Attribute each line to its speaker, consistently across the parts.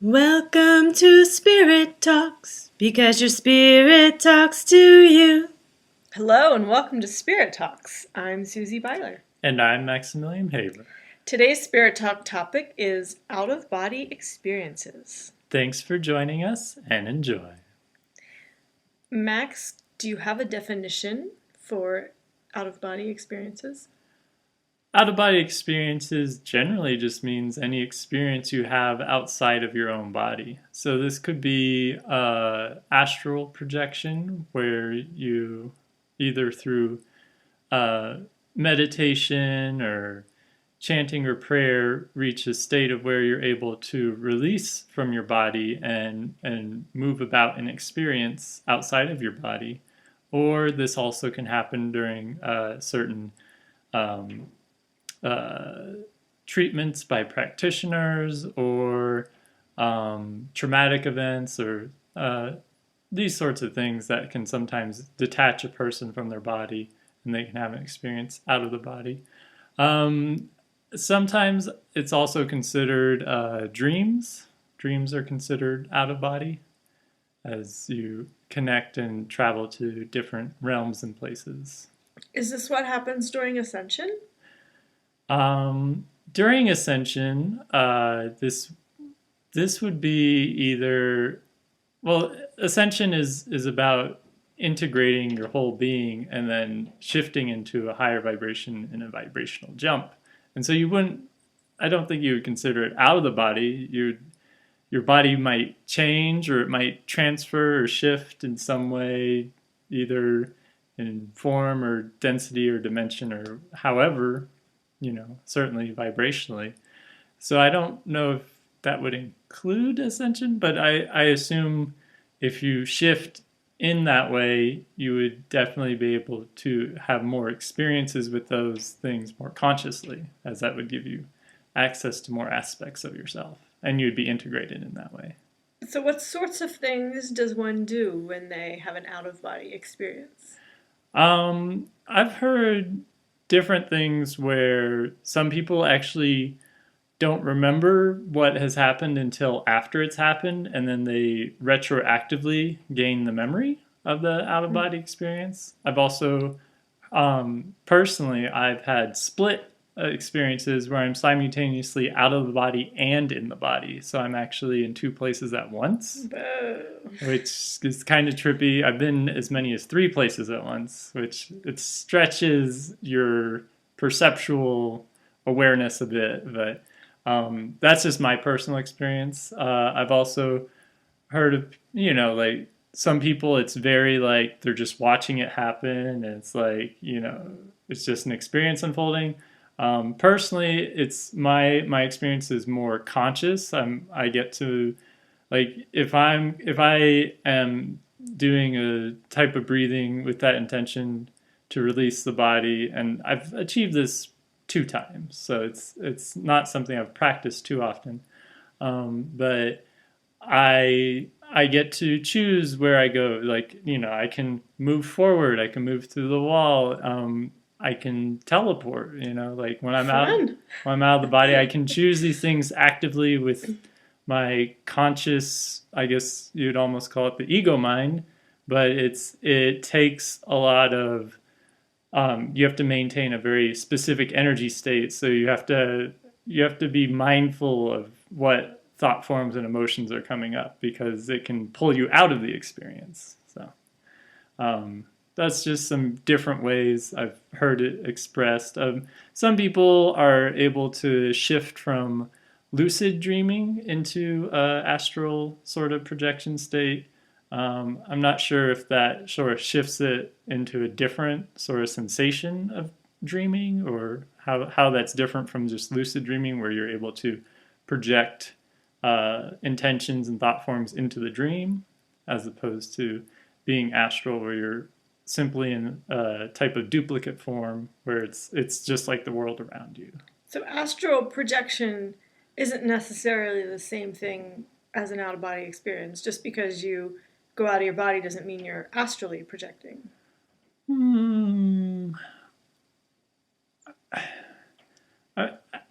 Speaker 1: Welcome to Spirit Talks, because your spirit talks to you. Hello and welcome to Spirit Talks. I'm Susie Beiler.
Speaker 2: And I'm Maximilliam Haver.
Speaker 1: Today's Spirit Talk topic is out-of-body experiences.
Speaker 2: Thanks for joining us and enjoy.
Speaker 1: Max, do you have a definition for out-of-body experiences?
Speaker 2: Out-of-body experiences generally just means any experience you have outside of your own body. So this could be astral projection, where you either through meditation or chanting or prayer reach a state of where you're able to release from your body and move about and experience outside of your body. Or this also can happen during certain treatments by practitioners or traumatic events or these sorts of things that can sometimes detach a person from their body and they can have an experience out of the body. Sometimes it's also considered dreams. Dreams are considered out of body as you connect and travel to different realms and places.
Speaker 1: Is this what happens during ascension?
Speaker 2: During ascension, this would be either, well, ascension is about integrating your whole being and then shifting into a higher vibration in a vibrational jump. And so I don't think you would consider it out of the body. Your body might change or it might transfer or shift in some way, either in form or density or dimension or however, certainly vibrationally. So I don't know if that would include ascension, but I assume if you shift in that way, you would definitely be able to have more experiences with those things more consciously, as that would give you access to more aspects of yourself, and you'd be integrated in that way.
Speaker 1: So what sorts of things does one do when they have an out-of-body experience?
Speaker 2: I've heard different things where some people actually don't remember what has happened until after it's happened, and then they retroactively gain the memory of the out-of-body experience. I've also, personally, I've had split experiences where I'm simultaneously out of the body and in the body. So I'm actually in two places at once, which is kind of trippy. I've been as many as 3 places at once, which it stretches your perceptual awareness a bit, but that's just my personal experience. I've also heard of, like some people, it's very like they're just watching it happen. And it's like, it's just an experience unfolding. Personally, it's my experience is more conscious. I get to, like, if I am doing a type of breathing with that intention to release the body, and I've achieved this 2 times, so it's not something I've practiced too often, but I get to choose where I go. Like, I can move forward, I can move through the wall, I can teleport. Like when I'm out of the body, I can choose these things actively with my conscious. I guess you'd almost call it the ego mind, but it takes a lot of. You have to maintain a very specific energy state, so you have to be mindful of what thought forms and emotions are coming up, because it can pull you out of the experience. So that's just some different ways I've heard it expressed. Some people are able to shift from lucid dreaming into astral sort of projection state. I'm not sure if that sort of shifts it into a different sort of sensation of dreaming, or how that's different from just lucid dreaming, where you're able to project intentions and thought forms into the dream, as opposed to being astral, where you're simply in a type of duplicate form, where it's just like the world around you.
Speaker 1: So astral projection isn't necessarily the same thing as an out-of-body experience. Just because you go out of your body doesn't mean you're astrally projecting.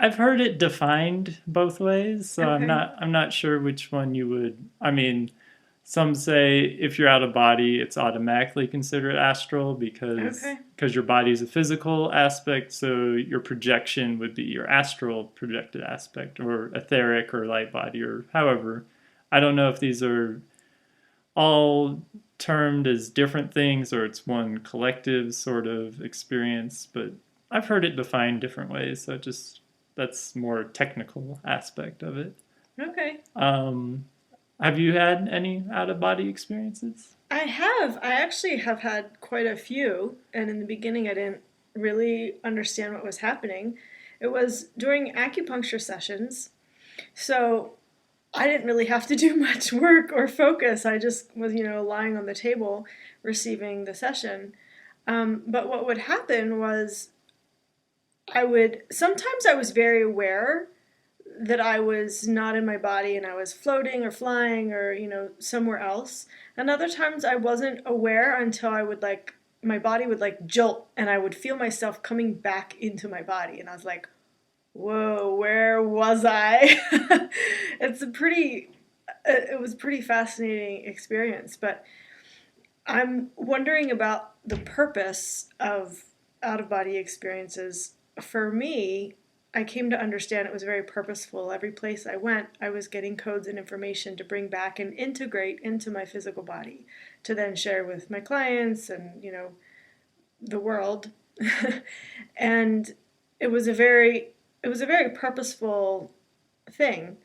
Speaker 2: I've heard it defined both ways, so
Speaker 1: Okay.
Speaker 2: I'm not sure which one you would. I mean, some say if you're out of body, it's automatically considered astral
Speaker 1: Okay.
Speaker 2: because your body is a physical aspect, so your projection would be your astral projected aspect, or etheric, or light body, or however. I don't know if these are all termed as different things or it's one collective sort of experience, but I've heard it defined different ways. So just that's more technical aspect of it.
Speaker 1: Okay.
Speaker 2: Um, have you had any out of body experiences?
Speaker 1: I have. I actually have had quite a few, and in the beginning, I didn't really understand what was happening. It was during acupuncture sessions, so I didn't really have to do much work or focus. I just was, lying on the table receiving the session. But what would happen was sometimes I was very aware that I was not in my body and I was floating or flying or, somewhere else. And other times I wasn't aware until my body would like jolt and I would feel myself coming back into my body. And I was like, whoa, where was I? It was a pretty fascinating experience. But I'm wondering about the purpose of out of body experiences. For me, I came to understand it was very purposeful. Every place I went, I was getting codes and information to bring back and integrate into my physical body to then share with my clients and, the world. And it was a very purposeful thing.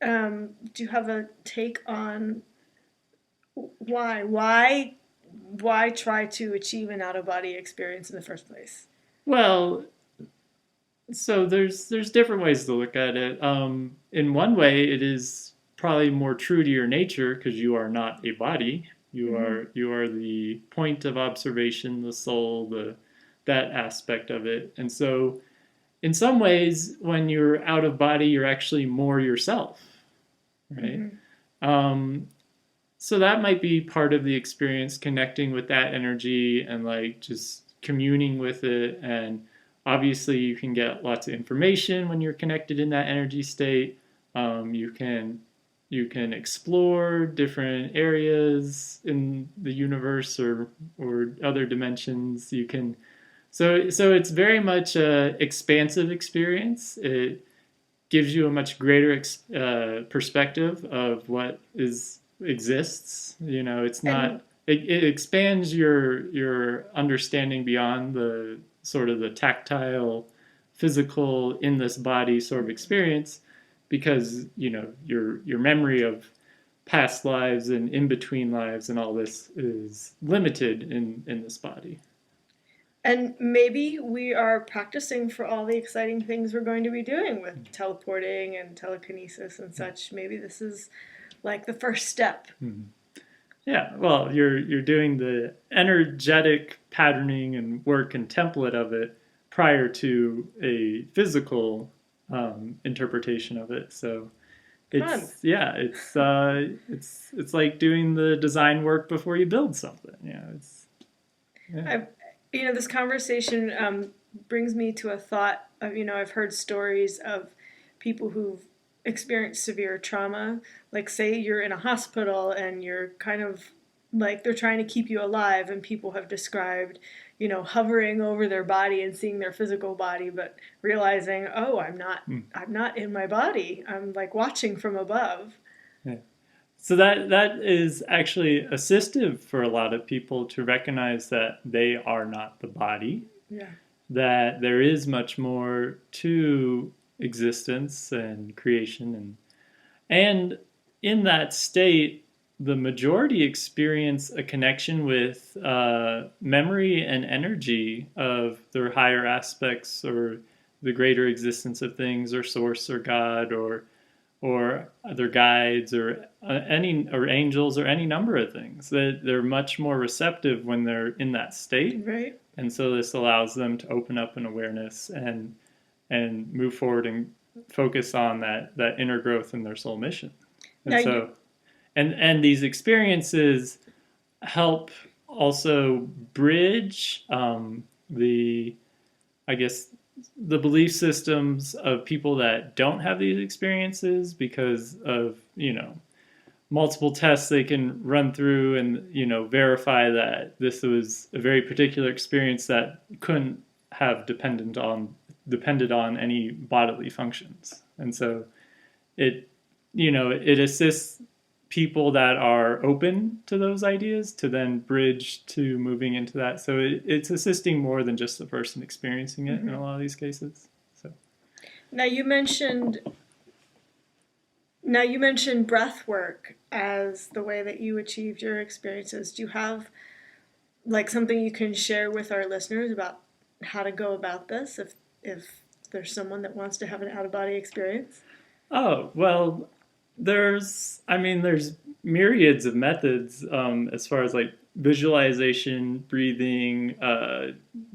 Speaker 1: Do you have a take on why try to achieve an out of body experience in the first place?
Speaker 2: Well, so there's different ways to look at it. In one way, it is probably more true to your nature because you are not a body.
Speaker 1: Mm-hmm.
Speaker 2: You are the point of observation, the soul, the that aspect of it. And so, in some ways, when you're out of body, you're actually more yourself, right?
Speaker 1: Mm-hmm.
Speaker 2: Um, so that might be part of the experience, connecting with that energy and like just communing with it. And obviously, you can get lots of information when you're connected in that energy state. You can explore different areas in the universe or other dimensions. You can so it's very much a expansive experience. It gives you a much greater perspective of what is exists. It's
Speaker 1: And
Speaker 2: not. It expands your understanding beyond the sort of the tactile, physical in this body sort of experience, because your memory of past lives and in between lives and all this is limited in this body.
Speaker 1: and maybe we are practicing for all the exciting things we're going to be doing with teleporting and telekinesis and such. Maybe this is like the first step.
Speaker 2: Mm-hmm. Yeah, well, you're doing the energetic patterning and work and template of it prior to a physical interpretation of it. So
Speaker 1: Fun.
Speaker 2: it's like doing the design work before you build something. Yeah.
Speaker 1: I've, this conversation brings me to a thought of, I've heard stories of people who've experienced severe trauma. Like, say you're in a hospital and you're kind of like they're trying to keep you alive, and people have described, hovering over their body and seeing their physical body, but realizing, oh, I'm not in my body. I'm like watching from above.
Speaker 2: Yeah. So that is actually assistive for a lot of people to recognize that they are not the body,
Speaker 1: Yeah.
Speaker 2: that there is much more to existence and creation, and in that state, the majority experience a connection with memory and energy of their higher aspects or the greater existence of things or source or God or other guides or any or angels or any number of things. That they're much more receptive when they're in that state,
Speaker 1: Right.
Speaker 2: and so this allows them to open up an awareness and move forward and focus on that inner growth in their soul mission. And
Speaker 1: Now
Speaker 2: so and these experiences help also bridge the I guess the belief systems of people that don't have these experiences because of, multiple tests they can run through and, verify that this was a very particular experience that couldn't have depended on any bodily functions. And so it, it assists people that are open to those ideas to then bridge to moving into that. So it's assisting more than just the person experiencing it in a lot of these cases. So
Speaker 1: Now you mentioned breath work as the way that you achieved your experiences. Do you have like something you can share with our listeners about how to go about this if there's someone that wants to have an out of body experience?
Speaker 2: Oh, well, there's myriads of methods as far as like visualization, breathing,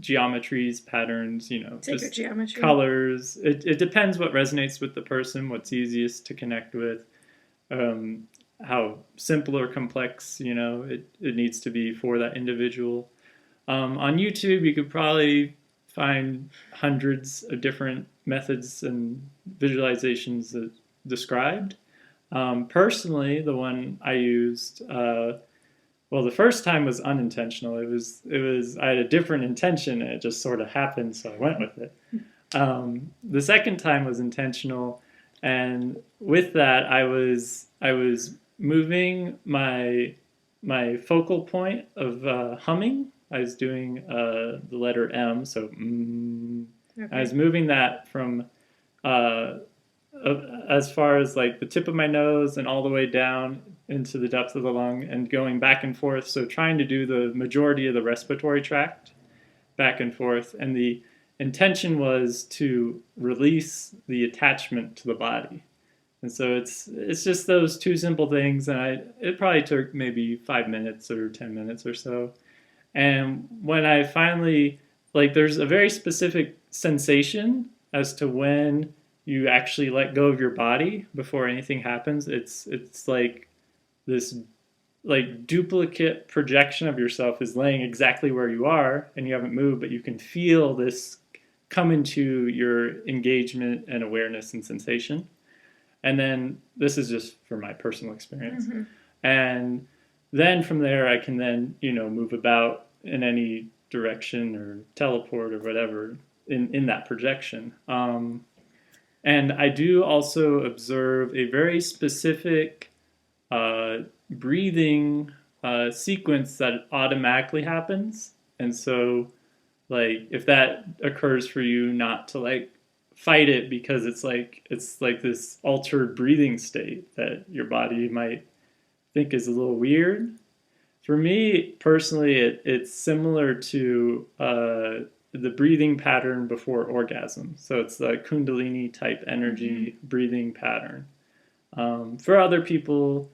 Speaker 2: geometries, patterns,
Speaker 1: Sacred
Speaker 2: just
Speaker 1: geometry.
Speaker 2: colors. It depends what resonates with the person, what's easiest to connect with, how simple or complex, it needs to be for that individual. On YouTube, you could probably find hundreds of different methods and visualizations that described. Personally, the one I used, well, the first time was unintentional. It was I had a different intention, and it just sort of happened, so I went with it. The second time was intentional, and with that, I was moving my focal point of humming. I was doing the letter M, so okay. I was moving that from as far as like the tip of my nose and all the way down into the depth of the lung and going back and forth. So trying to do the majority of the respiratory tract back and forth. And the intention was to release the attachment to the body. And so it's just those two simple things. And it probably took maybe 5 minutes or 10 minutes or so. And when I finally, like, there's a very specific sensation as to when you actually let go of your body before anything happens. It's like this like duplicate projection of yourself is laying exactly where you are and you haven't moved, but you can feel this come into your engagement and awareness and sensation. And then this is just from my personal experience. And then from there I can then, move about in any direction or teleport or whatever in that projection. And I do also observe a very specific breathing sequence that automatically happens. And so, like, if that occurs for you, not to like fight it because it's like this altered breathing state that your body might think is a little weird. For me personally, it's similar to the breathing pattern before orgasm. So it's the Kundalini type energy breathing pattern. For other people,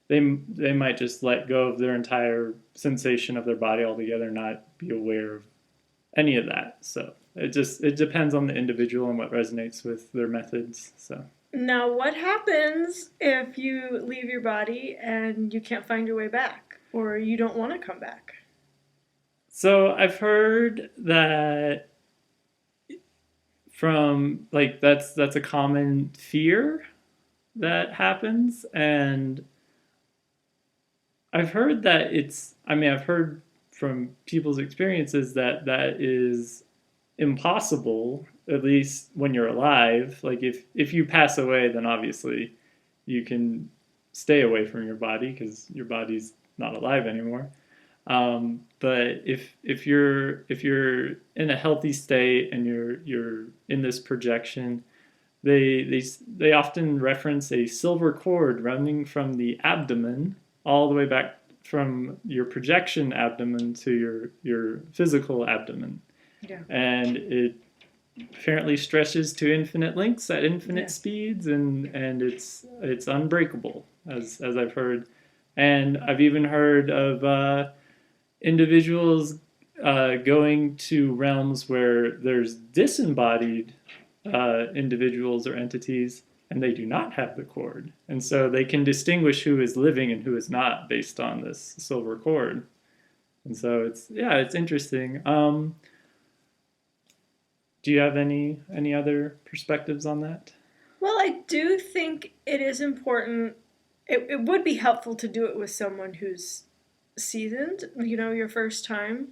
Speaker 2: they might just let go of their entire sensation of their body altogether, not be aware of any of that. So it depends on the individual and what resonates with their methods. So
Speaker 1: now, what happens if you leave your body and you can't find your way back, or you don't want to come back?
Speaker 2: So I've heard that from like that's a common fear that happens, and I've heard that I've heard from people's experiences that is impossible, at least when you're alive. Like if you pass away, then obviously you can stay away from your body because your body's not alive anymore. But if you're in a healthy state and you're in this projection, they often reference a silver cord running from the abdomen all the way back from your projection abdomen to your physical abdomen.
Speaker 1: Yeah.
Speaker 2: And it apparently stretches to infinite lengths at infinite speeds, and it's unbreakable, as I've heard. And I've even heard of individuals going to realms where there's disembodied individuals or entities, and they do not have the cord. And so they can distinguish who is living and who is not based on this silver cord. And so it's interesting. Do you have any other perspectives on that?
Speaker 1: Well, I do think it is important. It would be helpful to do it with someone who's seasoned, your first time.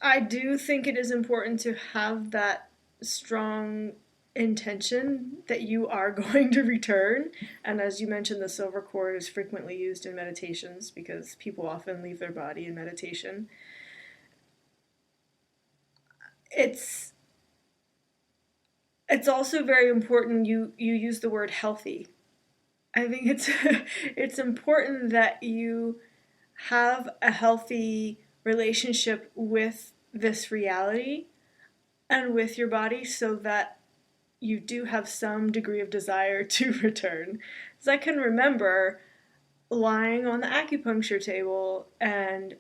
Speaker 1: I do think it is important to have that strong intention that you are going to return. And as you mentioned, the silver cord is frequently used in meditations because people often leave their body in meditation. It's also very important you use the word healthy. I think it's important that you have a healthy relationship with this reality and with your body so that you do have some degree of desire to return. Because I can remember lying on the acupuncture table and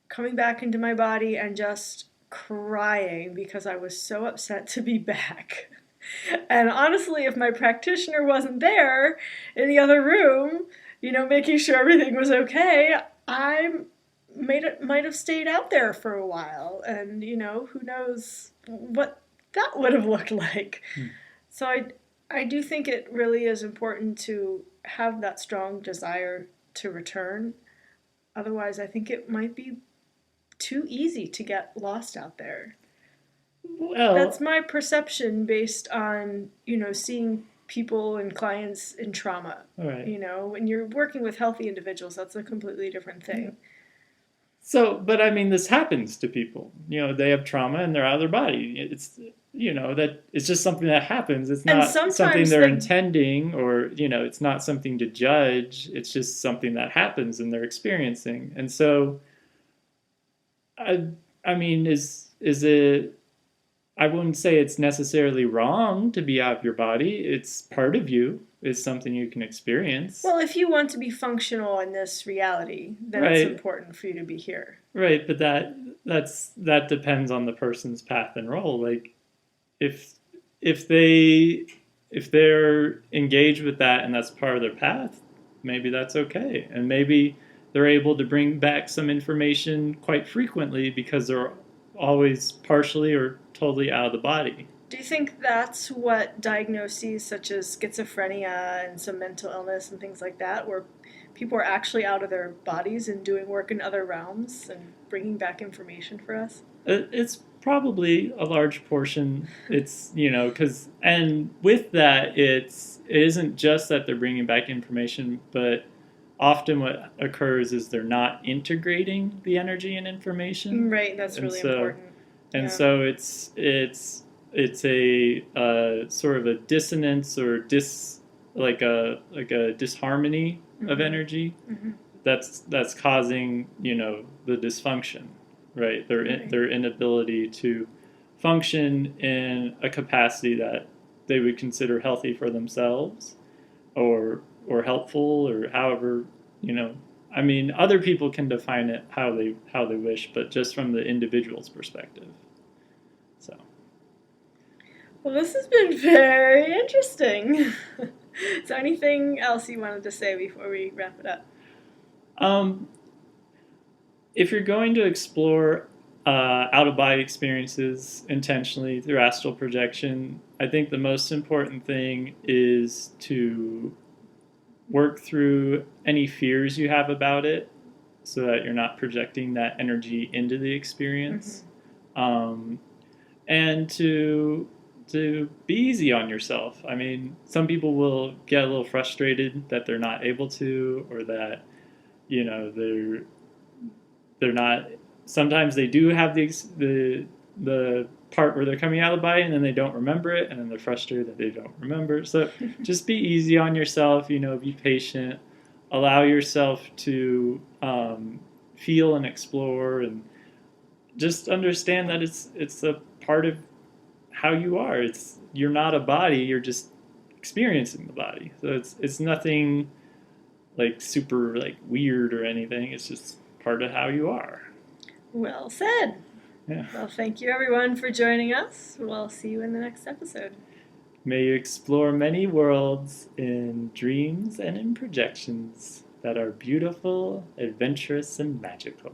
Speaker 1: coming back into my body and just crying because I was so upset to be back. And honestly, if my practitioner wasn't there in the other room, making sure everything was okay, I might have stayed out there for a while. And, who knows what that would have looked like. So I do think it really is important to have that strong desire to return. Otherwise, I think it might be too easy to get lost out there.
Speaker 2: Well,
Speaker 1: that's my perception based on, seeing people and clients in trauma.
Speaker 2: right.
Speaker 1: When you're working with healthy individuals, that's a completely different thing.
Speaker 2: Yeah. So, but I mean, this happens to people. They have trauma and they're out of their body. It's, that it's just something that happens. It's not something they're intending, or, it's not something to judge. It's just something that happens and they're experiencing. And so, I mean, is it, I wouldn't say it's necessarily wrong to be out of your body. It's part of you. It's something you can experience.
Speaker 1: Well, if you want to be functional in this reality, then
Speaker 2: right.
Speaker 1: It's important for you to be here.
Speaker 2: Right, but that depends on the person's path and role. Like, if they're engaged with that and that's part of their path, maybe that's okay, and maybe they're able to bring back some information quite frequently because they're always partially or totally out of the body.
Speaker 1: Do you think that's what diagnoses such as schizophrenia and some mental illness and things like that, where people are actually out of their bodies and doing work in other realms and bringing back information for us?
Speaker 2: It's probably a large portion. It's, because, and with that, it isn't just that they're bringing back information, but often what occurs is they're not integrating the energy and information.
Speaker 1: Right, that's really important.
Speaker 2: And so it's a sort of a dissonance or like a disharmony of energy that's causing the dysfunction, right? Their inability to function in a capacity that they would consider healthy for themselves, or helpful, or however I mean, other people can define it how they wish, but just from the individual's perspective. So.
Speaker 1: Well, this has been very interesting. Is there anything else you wanted to say before we wrap it up?
Speaker 2: If you're going to explore out-of-body experiences intentionally through astral projection, I think the most important thing is to work through any fears you have about it so that you're not projecting that energy into the experience. And to be easy on yourself. I mean, some people will get a little frustrated that they're not able to, or that they're not. Sometimes they do have the part where they're coming out of the body and then they don't remember it, and then they're frustrated that they don't remember. So just be easy on yourself. Be patient. Allow yourself to feel and explore, and just understand that it's a part of how you are. You're not a body, you're just experiencing the body. So it's nothing like super like weird or anything. It's just part of how you are.
Speaker 1: Well said.
Speaker 2: Yeah.
Speaker 1: Well, thank you everyone for joining us. We'll see you in the next episode.
Speaker 2: May you explore many worlds in dreams and in projections that are beautiful, adventurous, and magical.